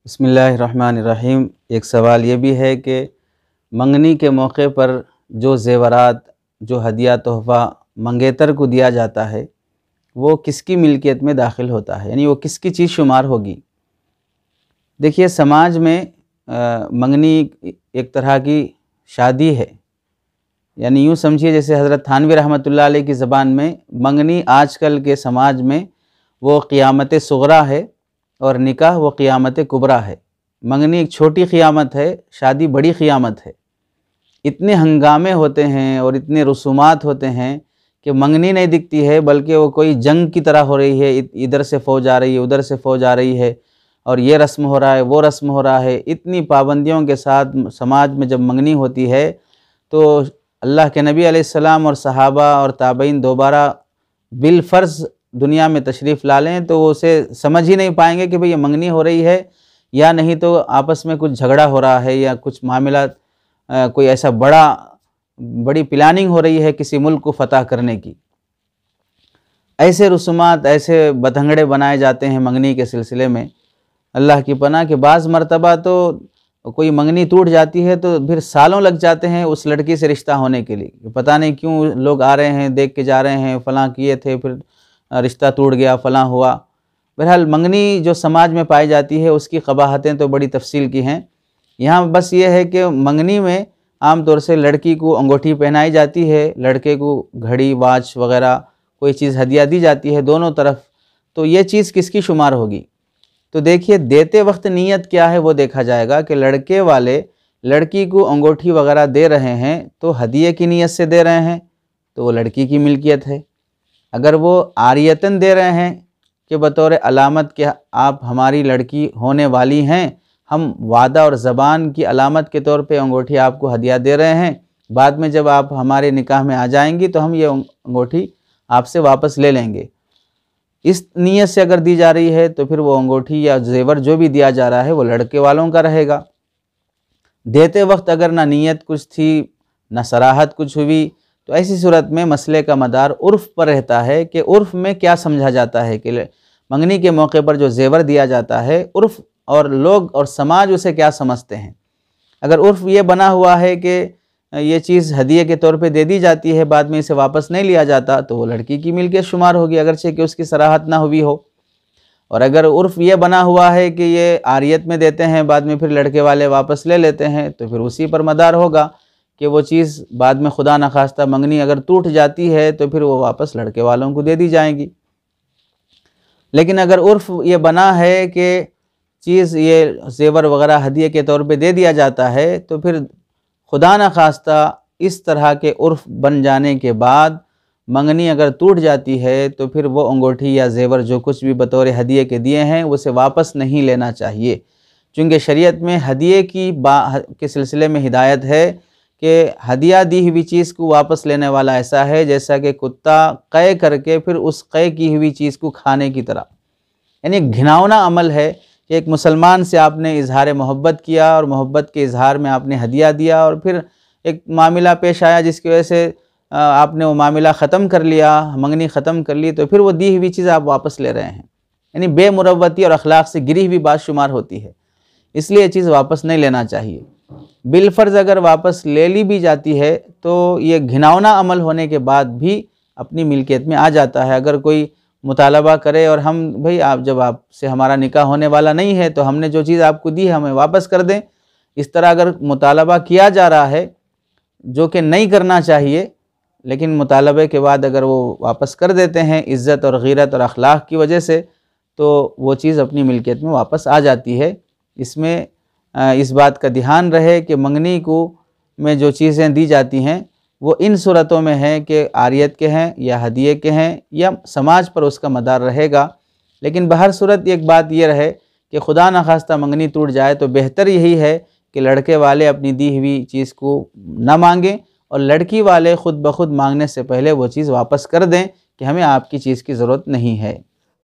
बिस्मिल्लाहिर्रहमानिर्रहीम। एक सवाल ये भी है कि मंगनी के मौके पर जो ज़ेवरात, जो हदिया तोहफ़ा मंगेतर को दिया जाता है, वो किसकी मिल्कियत में दाखिल होता है, यानी वो किसकी चीज़ शुमार होगी। देखिए, समाज में मंगनी एक तरह की शादी है, यानी यूँ समझिए जैसे हज़रत थानवी रहमतुल्लाह अलैह की ज़बान में मंगनी आजकल के समाज में वो क़ियामत सुग़रा है और निकाह वो क़ियामत कुबरा है। मंगनी एक छोटी क़ियामत है, शादी बड़ी क़ियामत है। इतने हंगामे होते हैं और इतने रसूमात होते हैं कि मंगनी नहीं दिखती है, बल्कि वो कोई जंग की तरह हो रही है। इधर से फ़ौज आ रही है, उधर से फ़ौज आ रही है, और ये रस्म हो रहा है, वो रस्म हो रहा है। इतनी पाबंदियों के साथ समाज में जब मंगनी होती है तो अल्लाह के नबी अलैहिस्सलाम और सहाबा और ताबईन दोबारा बिलफ़र्ज़ दुनिया में तशरीफ़ ला लें तो वो उसे समझ ही नहीं पाएंगे कि भाई ये मंगनी हो रही है या नहीं, तो आपस में कुछ झगड़ा हो रहा है या कुछ मामला कोई ऐसा बड़ी प्लानिंग हो रही है किसी मुल्क को फ़तह करने की। ऐसे रसूमात, ऐसे बतंगड़े बनाए जाते हैं मंगनी के सिलसिले में, अल्लाह की पनाह के बाज़ मरतबा तो कोई मंगनी टूट जाती है तो फिर सालों लग जाते हैं उस लड़की से रिश्ता होने के लिए। पता नहीं क्यों लोग आ रहे हैं, देख के जा रहे हैं, फ़लाँ किए थे, फिर रिश्ता टूट गया, फ़लाँ हुआ। बहरहाल मंगनी जो समाज में पाई जाती है उसकी क़बाहतें तो बड़ी तफसील की हैं। यहाँ बस ये है कि मंगनी में आम तौर से लड़की को अंगूठी पहनाई जाती है, लड़के को घड़ी, वाच वग़ैरह कोई चीज़ हदिया दी जाती है दोनों तरफ। तो ये चीज़ किसकी शुमार होगी? तो देखिए, देते वक्त नीयत क्या है वो देखा जाएगा कि लड़के वाले लड़की को अंगूठी वग़ैरह दे रहे हैं तो हदिये की नीयत से दे रहे हैं तो वो लड़की की मिल्कियत है। अगर वो आरियतन दे रहे हैं कि बतौर अलामत के आप हमारी लड़की होने वाली हैं, हम वादा और ज़बान की अलामत के तौर पे अंगूठी आपको हदिया दे रहे हैं, बाद में जब आप हमारे निकाह में आ जाएंगी तो हम ये अंगूठी आपसे वापस ले लेंगे, इस नीयत से अगर दी जा रही है तो फिर वो अंगूठी या जेवर जो भी दिया जा रहा है वो लड़के वालों का रहेगा। देते वक्त अगर ना नीयत कुछ थी, ना सराहत कुछ हुई, तो ऐसी सूरत में मसले का मदार उर्फ़ पर रहता है कि उर्फ़ में क्या समझा जाता है कि मंगनी के मौके पर जो जेवर दिया जाता है, उर्फ़ और लोग और समाज उसे क्या समझते हैं। अगर उर्फ़ ये बना हुआ है कि ये चीज़ हदिये के तौर पे दे दी जाती है, बाद में इसे वापस नहीं लिया जाता, तो वो लड़की की मिल्कियत शुमार होगी, अगरचे कि उसकी सराहत ना हुई हो। और अगर उर्फ़ ये बना हुआ है कि ये आरियत में देते हैं, बाद में फिर लड़के वाले वापस ले लेते हैं, तो फिर उसी पर मदार होगा कि वो चीज़ बाद में खुदा न खास्ता मंगनी अगर टूट जाती है तो फिर वो वापस लड़के वालों को दे दी जाएंगी। लेकिन अगर उर्फ़ ये बना है कि चीज़ ये ज़ेवर वग़ैरह हदिये के तौर पे दे दिया जाता है, तो फिर खुदा न खास्ता इस तरह के उर्फ़ बन जाने के बाद मंगनी अगर टूट जाती है तो फिर वो अंगूठी या ज़ेवर जो कुछ भी बतौर हदिये के दिए हैं उसे वापस नहीं लेना चाहिए। चूँकि शरीयत में हदिये के सिलसिले में हिदायत है कि हदिया दी हुई चीज़ को वापस लेने वाला ऐसा है जैसा कि कुत्ता क़ै करके फिर उस क़ै की हुई चीज़ को खाने की तरह। यानी घिनौना अमल है कि एक मुसलमान से आपने इजहार मोहब्बत किया और मोहब्बत के इजहार में आपने हदिया दिया और फिर एक मामला पेश आया जिसकी वजह से आपने वो मामला ख़त्म कर लिया, मंगनी ख़त्म कर ली, तो फिर वो दी हुई चीज़ आप वापस ले रहे हैं। यानी बेमुरव्वती और अखलाक से गिरी हुई बात शुमार होती है, इसलिए ये चीज़ वापस नहीं लेना चाहिए। बिलफ़र्ज़ अगर वापस ले ली भी जाती है तो ये घिनौना अमल होने के बाद भी अपनी मिल्कियत में आ जाता है। अगर कोई मुतालबा करे और हम भाई आप जब आपसे हमारा निकाह होने वाला नहीं है तो हमने जो चीज़ आपको दी है हमें वापस कर दें, इस तरह अगर मुतालबा किया जा रहा है जो कि नहीं करना चाहिए, लेकिन मुतालबे के बाद अगर वो वापस कर देते हैं इज़्ज़त और ग़ीरत और अखलाक की वजह से, तो वो चीज़ अपनी मिल्कियत में वापस आ जाती है। इसमें इस बात का ध्यान रहे कि मंगनी को में जो चीज़ें दी जाती हैं वो इन सूरतों में हैं कि आरियत के हैं या हदिये के हैं या समाज पर उसका मदार रहेगा। लेकिन बहर सूरत एक बात ये रहे कि खुदा न खास्ता मंगनी टूट जाए तो बेहतर यही है कि लड़के वाले अपनी दी हुई चीज़ को न मांगें और लड़की वाले ख़ुद ब खुद मांगने से पहले वो चीज़ वापस कर दें कि हमें आपकी चीज़ की ज़रूरत नहीं है।